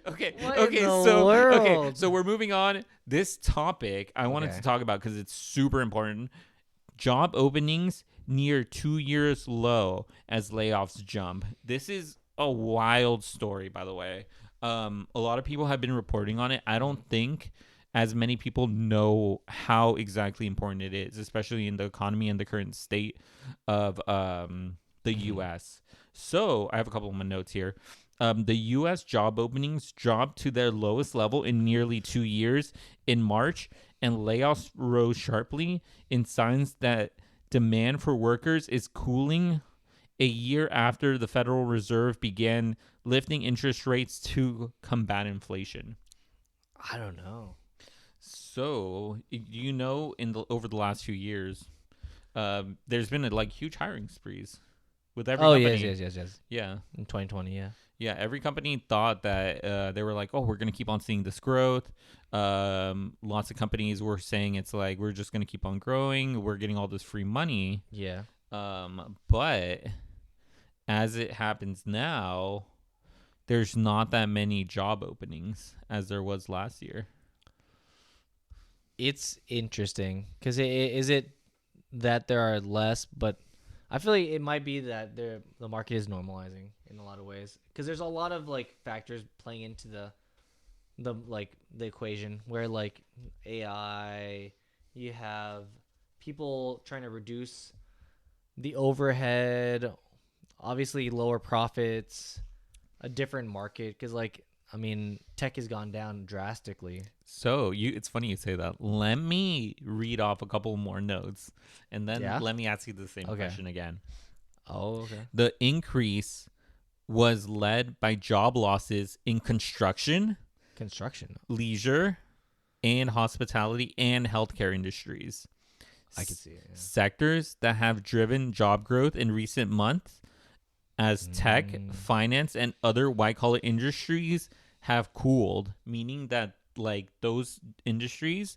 Okay. What Okay. in the So world? So we're moving on. This topic I wanted to talk about because it's super important. Job openings near 2 years low as layoffs jump. This is a wild story, by the way. A lot of people have been reporting on it. I don't think as many people know how exactly important it is, especially in the economy and the current state of the U.S. So I have a couple of my notes here. The U.S. job openings dropped to their lowest level in nearly 2 years in March, and layoffs rose sharply in signs that demand for workers is cooling a year after the Federal Reserve began lifting interest rates to combat inflation. I don't know. So, in the over the last few years, there's been huge hiring sprees with every Oh yes, company. yes, yes, yes. Yeah. In 2020, yeah. Yeah, every company thought that they were like, oh, we're going to keep on seeing this growth. Lots of companies were saying it's like, we're just going to keep on growing. We're getting all this free money. Yeah. But as it happens now, there's not that many job openings as there was last year. It's interesting because is it that there are less, but I feel like it might be that the market is normalizing in a lot of ways because there's a lot of like factors playing into the equation where like AI, you have people trying to reduce the overhead, obviously lower profits, a different market because like I mean tech has gone down drastically. So it's funny you say that. Let me read off a couple more notes, and then Yeah. let me ask you the same Okay. question again. Oh, okay. The increase was led by job losses in construction, Construction. leisure, and hospitality and healthcare industries. I could see it. Yeah. Sectors that have driven job growth in recent months as tech, finance, and other white-collar industries have cooled, meaning that like those industries,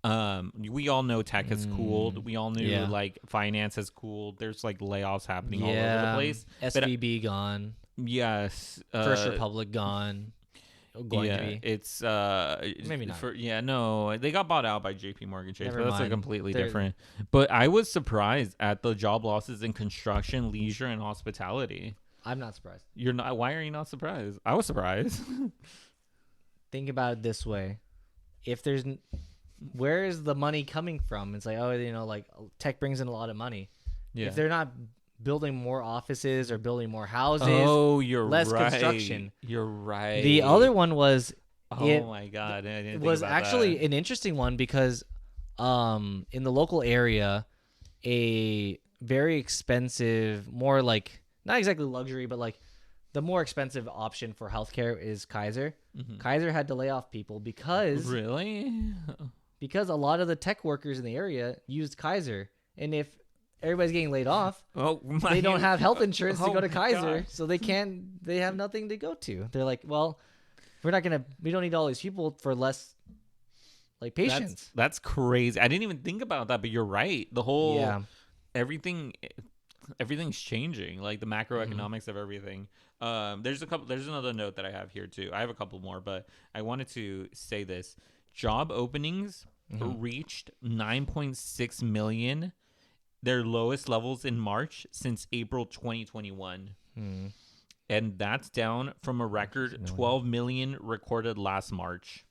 we all know tech has cooled. We all knew Yeah. like finance has cooled. There's like layoffs happening all over the Yeah. place. SVB gone. Yes, First Republic gone. Going to be. it's Maybe not. no, they got bought out by JP Morgan Chase, Never but that's like mind. completely They're- different. But I was surprised at the job losses in construction, leisure, and hospitality. I'm not surprised. You're not. Why are you not surprised? I was surprised. Think about it this way: if where is the money coming from? It's like, oh, like tech brings in a lot of money. Yeah. If they're not building more offices or building more houses, Oh, you're less right. construction. You're right. The other one was Oh my god, I didn't it think was about actually that. an interesting one because in the local area, a very expensive, more like not exactly luxury, but like the more expensive option for healthcare is Kaiser. Kaiser had to lay off people because Really? a lot of the tech workers in the area used Kaiser, and if everybody's getting laid off, Oh, they don't have health insurance to Oh go to my Kaiser, God. so they have nothing to go to. They're like, well, we don't need all these people for less like patients. That's crazy. I didn't even think about that, but you're right. The whole Yeah. everything's changing, like the macroeconomics of everything. There's another note that I have here too. I have a couple more, but I wanted to say this. Job openings reached 9.6 million, their lowest levels in March since April 2021. And that's down from a record 12 million recorded last March.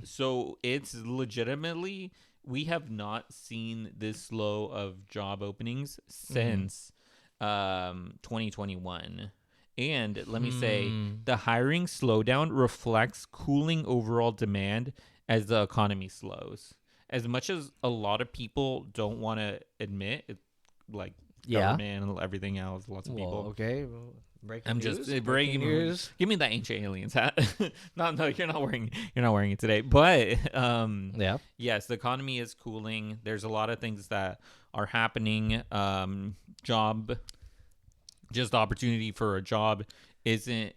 So it's legitimately, we have not seen this low of job openings since 2021. And let me say, the hiring slowdown reflects cooling overall demand as the economy slows. As much as a lot of people don't want to admit it, like government and everything else, lots of people. Okay. Breaking I'm news? just Breaking news. Give me that ancient aliens hat. No, you're not wearing it today. But yes, the economy is cooling. There's a lot of things that are happening. Just the opportunity for a job isn't.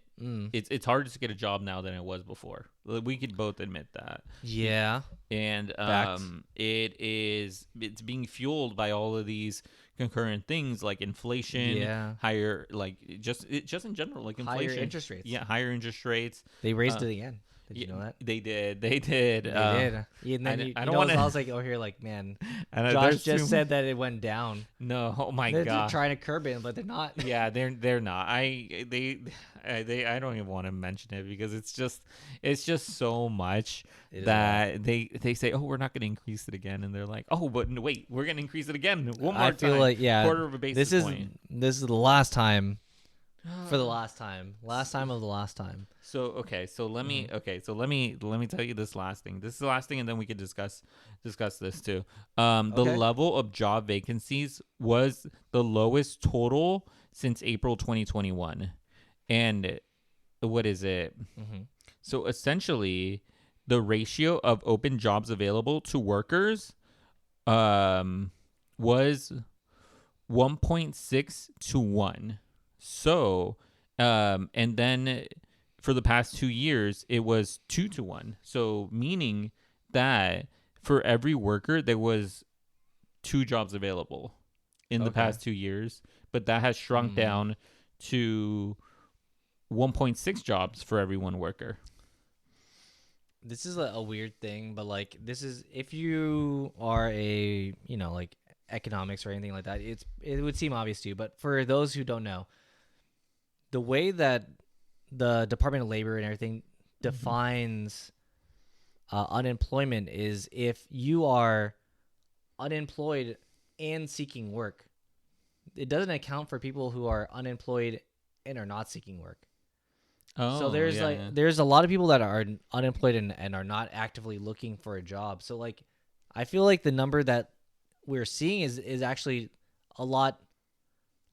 It's harder to get a job now than it was before. We could both admit that. Yeah. And Facts. it's being fueled by all of these concurrent things like inflation, Yeah. higher like just in general like inflation, Higher interest rates. yeah, higher interest rates. They raised it again. Did you know that? They did. They did. And then I don't want I to. was like, oh, here, like, man, And Josh just said that it went down. No, oh my They're god. trying to curb it, but they're not. Yeah, they're not. I don't even want to mention it because it's just so much that they say, oh, we're not going to increase it again, and they're like, oh, but wait, we're going to increase it again one more time. I feel like quarter of a basis point. This is the last time. For the last time of the last time. So okay, so let me tell you this last thing. This is the last thing, and then we could discuss this too. The level of job vacancies was the lowest total since April 2021, and what is it? So essentially, the ratio of open jobs available to workers, was 1.6 to 1. So, and then for the past 2 years, it was 2 to 1. So, meaning that for every worker, there was 2 jobs available in the past 2 years, but that has shrunk down to 1.6 jobs for every one worker. This is a weird thing, but like, this is, if you are a, like economics or anything like that, it would seem obvious to you, but for those who don't know, the way that the Department of Labor and everything defines unemployment is if you are unemployed and seeking work. It doesn't account for people who are unemployed and are not seeking work. Oh, so there's a lot of people that are unemployed and are not actively looking for a job. So like, I feel like the number that we're seeing is actually a lot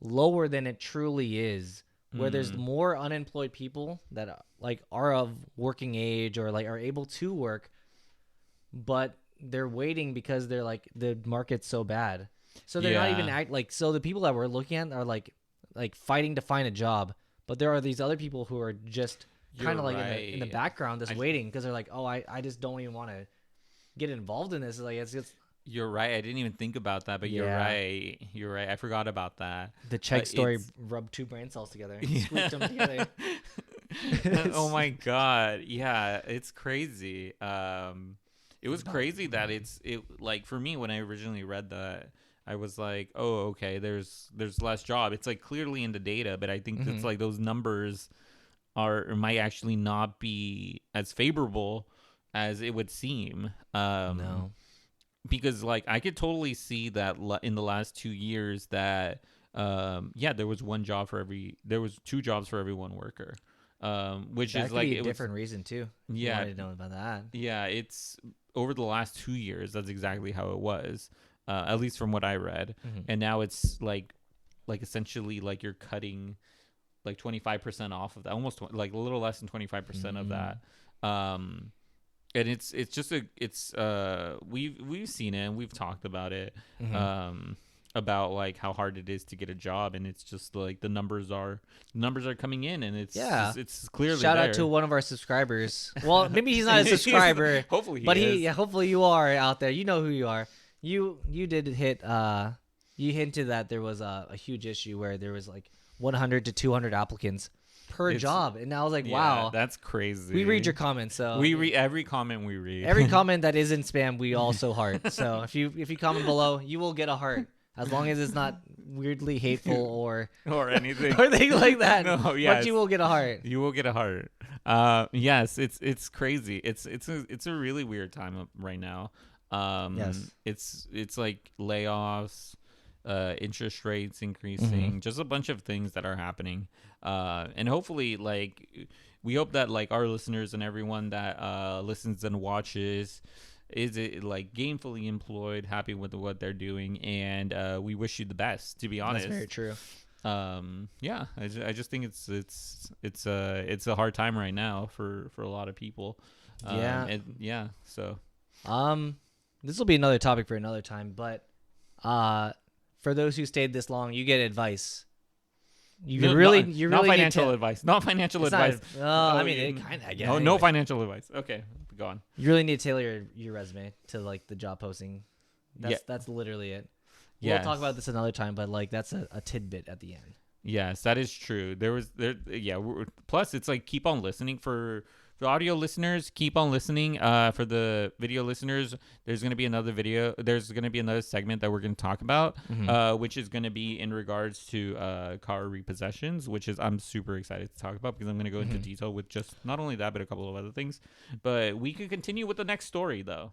lower than it truly is. Where there's more unemployed people that like are of working age or like are able to work, but they're waiting because they're like, the market's so bad. So they're not even so the people that we're looking at are like fighting to find a job, but there are these other people who are just kind of like in the background just waiting because they're like, oh, I just don't even want to get involved in this. Like it's You're right. I didn't even think about that, but you're right. You're right. I forgot about that. The Chegg story rubbed 2 brain cells together, squeaked them together. Oh my god. Yeah, it's crazy. It was crazy that it like for me when I originally read that, I was like, oh, okay, there's less job. It's like clearly in the data, but I think it's like those numbers might actually not be as favorable as it would seem. No. Because like I could totally see that in the last 2 years that there was 2 jobs for every one worker, which that is could like be a different reason too. Yeah, I wanted to know about that. Yeah, it's over the last 2 years. That's exactly how it was, at least from what I read. And now it's like essentially like you're cutting like 25% off of that, almost like a little less than 25% of that. And it's just we've seen it and we've talked about it, about like how hard it is to get a job, and it's just like the numbers are coming in, and it's clearly shout there. out to one of our subscribers. Well, maybe he's not a subscriber, hopefully hopefully you are out there. You know who you are. You did hit you hinted that there was a huge issue where there was like 100 to 200 applicants per job, and I was like, wow, that's crazy. We read your comments, so we read every comment we read. Every comment that isn't spam, we also heart. So if you comment below, you will get a heart, as long as it's not weirdly hateful or anything or things like that. No, yes. But you will get a heart. You will get a heart. Yes, it's crazy. It's a really weird time right now. Yes, it's like layoffs, interest rates increasing, just a bunch of things that are happening. And hopefully, like, we hope that like our listeners and everyone that listens and watches is it like gainfully employed, happy with what they're doing, and we wish you the best. To be honest, that's very true. I just think it's a hard time right now for a lot of people. So this will be another topic for another time, but for those who stayed this long, you get advice. Not financial advice. Not financial advice. I mean, it kind of. I guess. No financial advice. Okay, go on. You really need to tailor your resume to like the job posting. That's literally it. We'll talk about this another time, but like that's a tidbit at the end. Yes, that is true. Yeah. Plus, it's like keep on listening for audio listeners. Keep on listening. For the video listeners, there's gonna be another video. There's gonna be another segment that we're gonna talk about, which is gonna be in regards to car repossessions, which is I'm super excited to talk about because I'm gonna go into detail with just not only that but a couple of other things. But we could continue with the next story though.